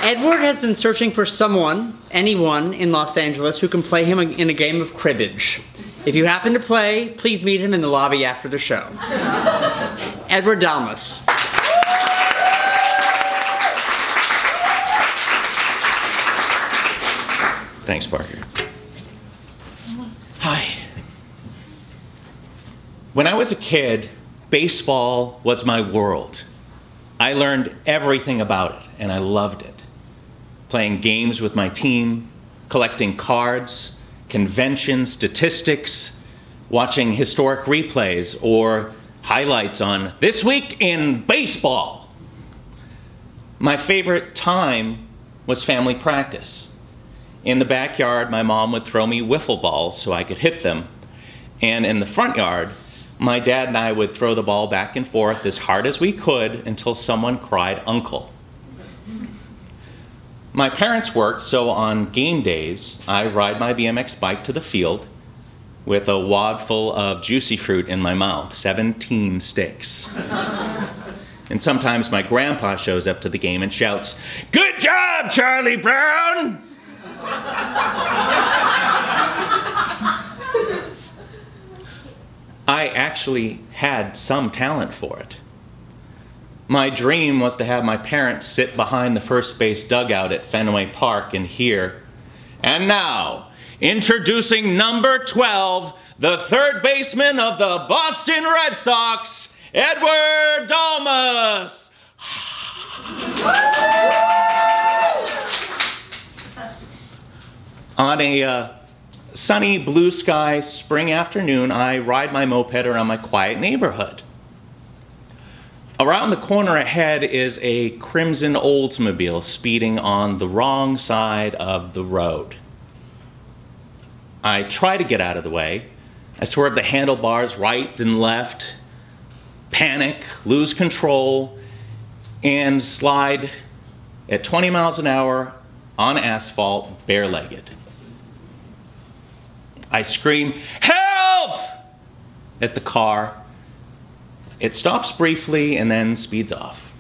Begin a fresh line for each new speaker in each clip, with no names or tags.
Edward has been searching for someone, anyone, in Los Angeles who can play him in a game of cribbage. If you happen to play, please meet him in the lobby after the show. Edward Dalmas.
Thanks, Parker. Hi. When I was a kid, baseball was my world. I learned everything about it, and I loved it. Playing games with my team, collecting cards, conventions, statistics, watching historic replays or highlights on This Week in Baseball. My favorite time was family practice. In the backyard, my mom would throw me wiffle balls so I could hit them. And in the front yard, my dad and I would throw the ball back and forth as hard as we could until someone cried, "Uncle." My parents worked, so on game days, I ride my BMX bike to the field with a wad full of juicy fruit in my mouth, 17 sticks. And sometimes my grandpa shows up to the game and shouts, "Good job, Charlie Brown!" I actually had some talent for it. My dream was to have my parents sit behind the first base dugout at Fenway Park and hear, "And now, introducing number 12, the third baseman of the Boston Red Sox, Edward Dalmas." On a sunny blue sky spring afternoon, I ride my moped around my quiet neighborhood. Around the corner ahead is a crimson Oldsmobile speeding on the wrong side of the road. I try to get out of the way. I swerve the handlebars right then left, panic, lose control, and slide at 20 miles an hour on asphalt, bare-legged. I scream, "Help!" at the car. It stops briefly and then speeds off.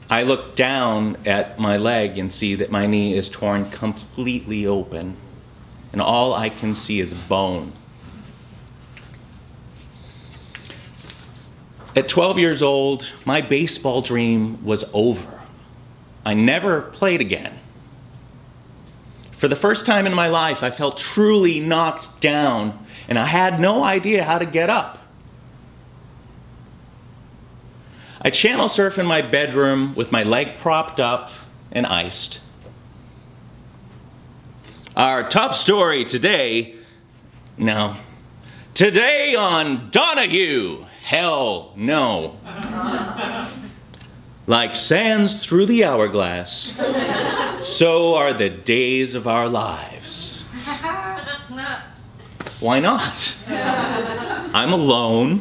I look down at my leg and see that my knee is torn completely open, and all I can see is bone. At 12 years old, my baseball dream was over. I never played again. For the first time in my life, I felt truly knocked down, and I had no idea how to get up. I channel surf in my bedroom with my leg propped up and iced. Our top story today on Donahue, hell no. Like sands through the hourglass, so are the days of our lives. Why not? I'm alone.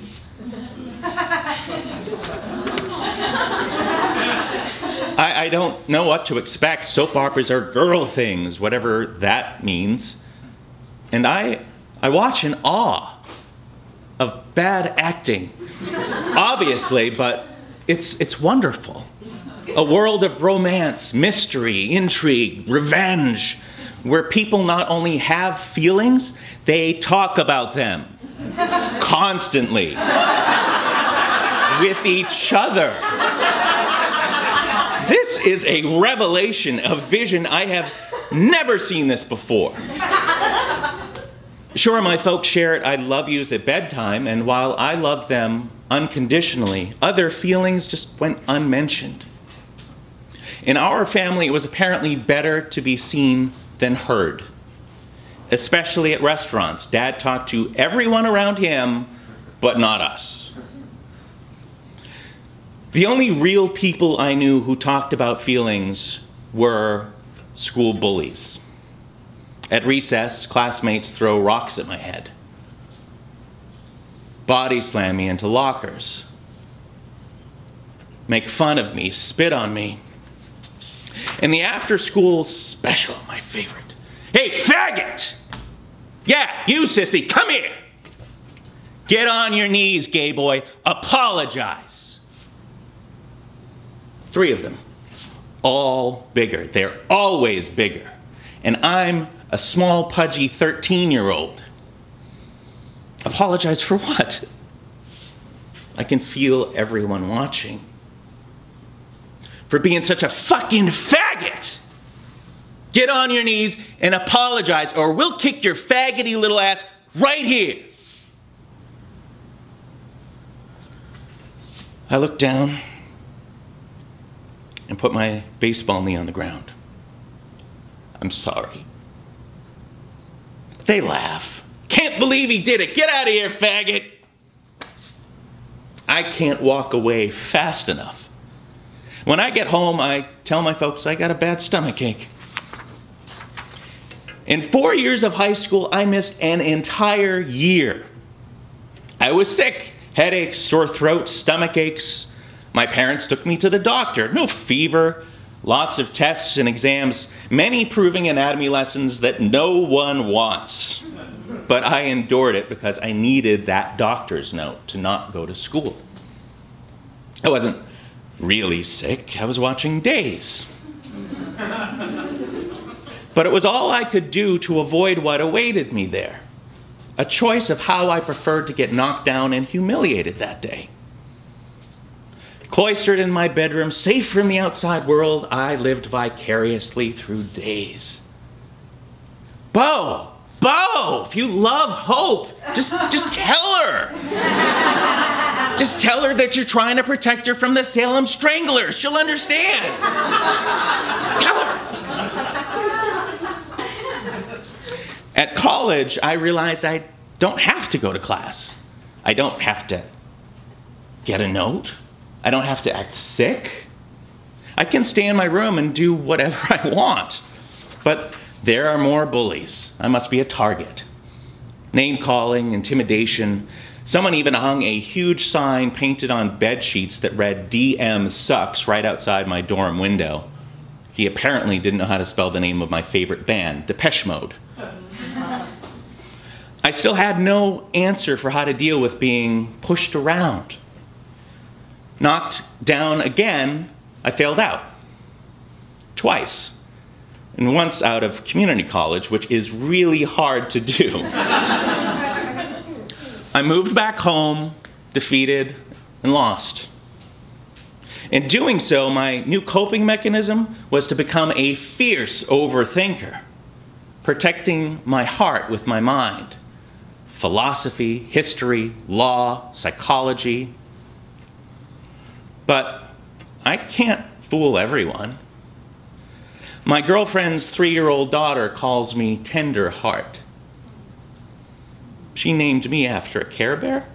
I don't know what to expect. Soap operas are girl things, whatever that means. And I watch in awe of bad acting. Obviously, but it's wonderful. A world of romance, mystery, intrigue, revenge, where people not only have feelings, they talk about them constantly with each other. This is a revelation of vision. I have never seen this before. Sure, my folks share it, "I love yous" at bedtime, and while I love them unconditionally, other feelings just went unmentioned. In our family, it was apparently better to be seen than heard, especially at restaurants. Dad talked to everyone around him, but not us. The only real people I knew who talked about feelings were school bullies. At recess, classmates throw rocks at my head, body slam me into lockers, make fun of me, spit on me. And the after-school special, my favorite. "Hey, faggot! Yeah, you sissy, come here! Get on your knees, gay boy, apologize." 3 of them. all bigger. They're always bigger. And I'm a small, pudgy 13-year-old. Apologize for what? I can feel everyone watching. For being such a fucking faggot. Get on your knees and apologize, or we'll kick your faggoty little ass right here. I looked down and put my baseball knee on the ground. I'm sorry. They laugh. Can't believe he did it. Get out of here, faggot. I can't walk away fast enough. When I get home, I tell my folks I got a bad stomachache. In 4 years of high school, I missed an entire year. I was sick. Headaches, sore throat, stomach aches. My parents took me to the doctor. No fever, lots of tests and exams, many proving anatomy lessons that no one wants. But I endured it because I needed that doctor's note to not go to school. I wasn't really sick. I was watching Days. But it was all I could do to avoid what awaited me there. A choice of how I preferred to get knocked down and humiliated that day. Cloistered in my bedroom, safe from the outside world, I lived vicariously through Days. Bo, if you love Hope, just tell her. Just tell her that you're trying to protect her from the Salem Stranglers. She'll understand. Tell her. At college, I realized I don't have to go to class. I don't have to get a note. I don't have to act sick. I can stay in my room and do whatever I want. But there are more bullies. I must be a target. Name-calling, intimidation. Someone even hung a huge sign painted on bed sheets that read DM sucks right outside my dorm window. He apparently didn't know how to spell the name of my favorite band, Depeche Mode. I still had no answer for how to deal with being pushed around. Knocked down again, I failed out. Twice. And once out of community college, which is really hard to do. I moved back home, defeated, and lost. In doing so, my new coping mechanism was to become a fierce overthinker, protecting my heart with my mind. Philosophy, history, law, psychology. But I can't fool everyone. My girlfriend's 3-year-old daughter calls me Tender Heart. She named me after a Care Bear.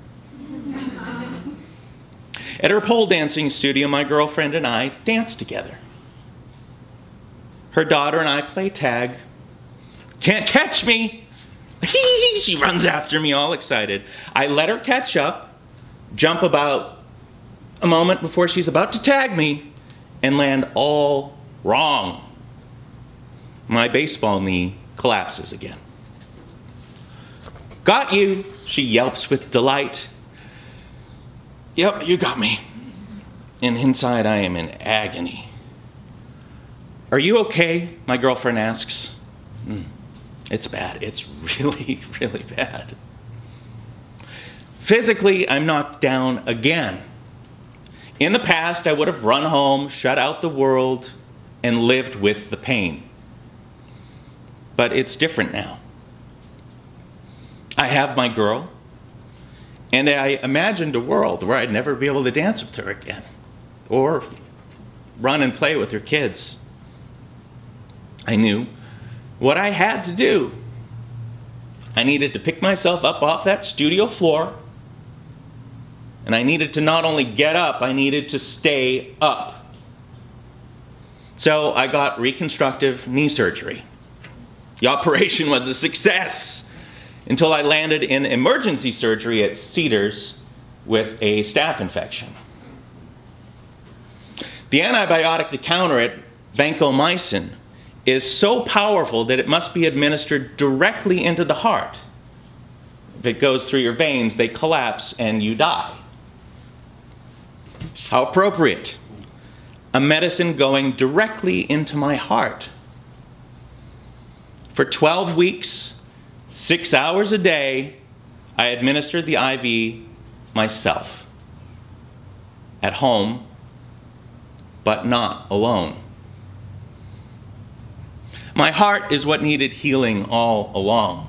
At her pole dancing studio, my girlfriend and I dance together. Her daughter and I play tag. Can't catch me! She runs after me all excited. I let her catch up, jump about a moment before she's about to tag me, and land all wrong. My baseball knee collapses again. Got you, she yelps with delight. Yep, you got me. And inside I am in agony. Are you okay? My girlfriend asks. It's bad. It's really, really bad. Physically, I'm knocked down again. In the past, I would have run home, shut out the world, and lived with the pain. But it's different now. I have my girl, and I imagined a world where I'd never be able to dance with her again, or run and play with her kids. I knew what I had to do. I needed to pick myself up off that studio floor, and I needed to not only get up, I needed to stay up. So I got reconstructive knee surgery. The operation was a success until I landed in emergency surgery at Cedars with a staph infection. The antibiotic to counter it, vancomycin, is so powerful that it must be administered directly into the heart. If it goes through your veins, they collapse and you die. How appropriate. a medicine going directly into my heart. For 12 weeks, 6 hours a day, I administered the IV myself, at home, but not alone. My heart is what needed healing all along.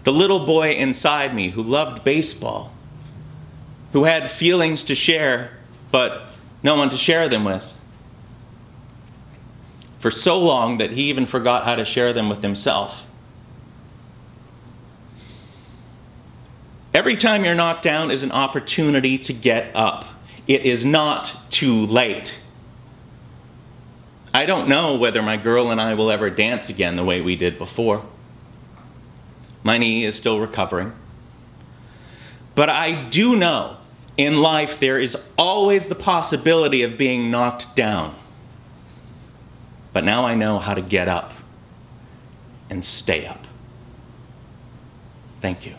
The little boy inside me who loved baseball, who had feelings to share, but no one to share them with. For so long that he even forgot how to share them with himself. Every time you're knocked down is an opportunity to get up. It is not too late. I don't know whether my girl and I will ever dance again the way we did before. My knee is still recovering. But I do know in life there is always the possibility of being knocked down. But now I know how to get up and stay up. Thank you.